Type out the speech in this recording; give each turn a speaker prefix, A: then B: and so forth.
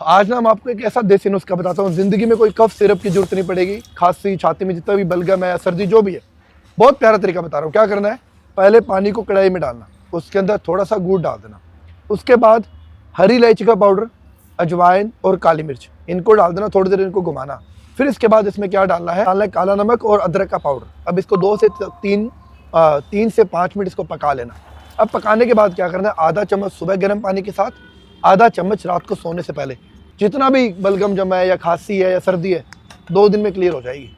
A: आज ना हम आपको एक ऐसा देसी नुस्खा बताता हूँ, जिंदगी में कोई कफ सिरप की जरूरत नहीं पड़ेगी। खांसी छाती में जितना भी बलगम है, सर्दी जो भी है, बहुत प्यारा तरीका बता रहा हूँ। क्या करना है, पहले पानी को कढ़ाई में डालना, उसके अंदर थोड़ा सा गुड़ डाल देना, उसके बाद हरी इलायची का पाउडर, अजवाइन और काली मिर्च, इनको डाल देना, थोड़ी देर इनको घुमाना। फिर इसके बाद इसमें क्या डालना है काला नमक और अदरक का पाउडर। अब इसको 2 से 3 से 5 मिनट इसको पका लेना। अब पकाने के बाद क्या करना है, आधा चम्मच सुबह गर्म पानी के साथ, आधा चम्मच रात को सोने से पहले। जितना भी बलगम जमा है या खांसी है या सर्दी है, 2 दिन में क्लियर हो जाएगी।